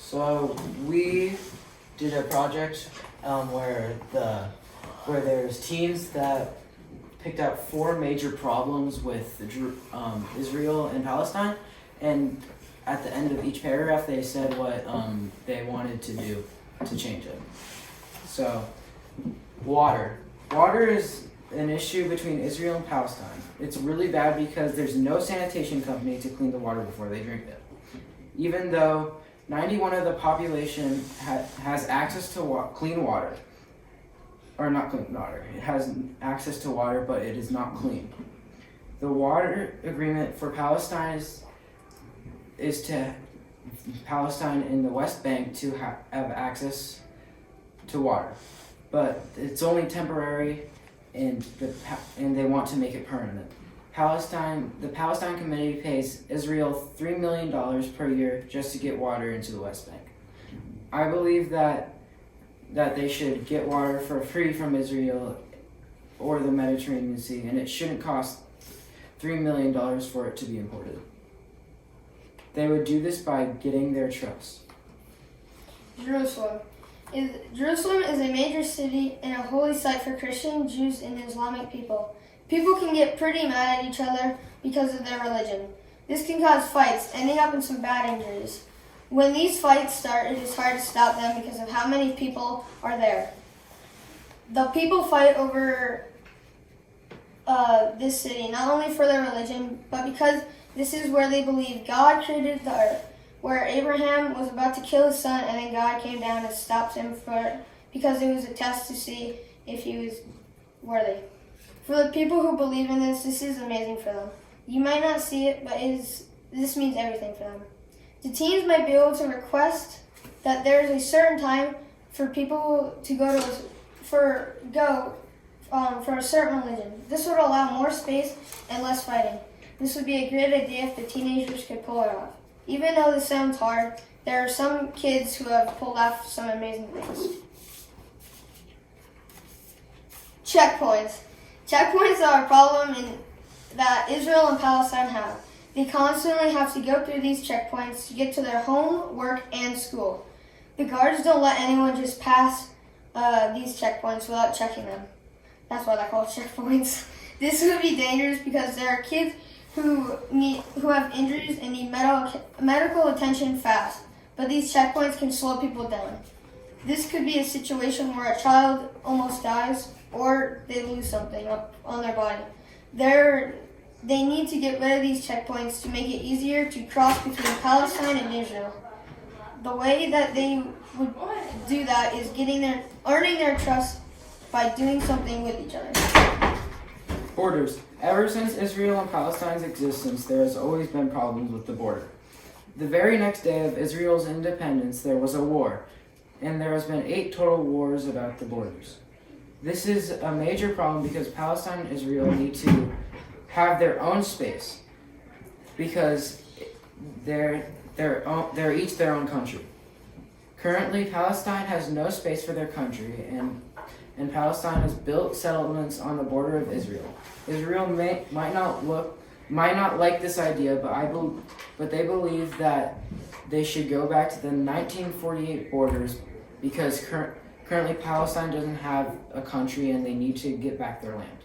So we did a project where there's teams that picked out 4 major problems with Israel and Palestine, and at the end of each paragraph they said what they wanted to do to change it. So water is an issue between Israel and Palestine. It's really bad because there's no sanitation company to clean the water before they drink it. Even though 91% of the population has access to clean water, or not clean water, it has access to water, but it is not clean. The water agreement for Palestine is to Palestine in the West Bank to have access to water, but it's only temporary, and they want to make it permanent. The Palestine Committee pays Israel $3 million per year just to get water into the West Bank. I believe that they should get water for free from Israel or the Mediterranean Sea, and it shouldn't cost $3 million for it to be imported. They would do this by getting their trust. Jerusalem is a major city and a holy site for Christian, Jews, and Islamic people. People can get pretty mad at each other because of their religion. This can cause fights, ending up in some bad injuries. When these fights start, it is hard to stop them because of how many people are there. The people fight over this city, not only for their religion, but because this is where they believe God created the earth, where Abraham was about to kill his son, and then God came down and stopped him because it was a test to see if he was worthy. For the people who believe in this is amazing for them. You might not see it, but this means everything for them. The teams might be able to request that there is a certain time for people to go for a certain religion. This would allow more space and less fighting. This would be a great idea if the teenagers could pull it off. Even though this sounds hard, there are some kids who have pulled off some amazing things. Checkpoints. Checkpoints are a problem that Israel and Palestine have. They constantly have to go through these checkpoints to get to their home, work, and school. The guards don't let anyone just pass these checkpoints without checking them. That's why they're called checkpoints. This would be dangerous because there are kids who have injuries and need medical attention fast, but these checkpoints can slow people down. This could be a situation where a child almost dies or they lose something up on their body. They need to get rid of these checkpoints to make it easier to cross between Palestine and Israel. The way that they would do that is earning their trust by doing something with each other. Borders. Ever since Israel and Palestine's existence, there has always been problems with the border. The very next day of Israel's independence, there was a war, and there has been 8 total wars about the borders. This is a major problem because Palestine and Israel need to have their own space because they're each their own country. Currently, Palestine has no space for their country, and Palestine has built settlements on the border of Israel. Israel might not like this idea, but they believe that they should go back to the 1948 borders because currently Palestine doesn't have a country and they need to get back their land.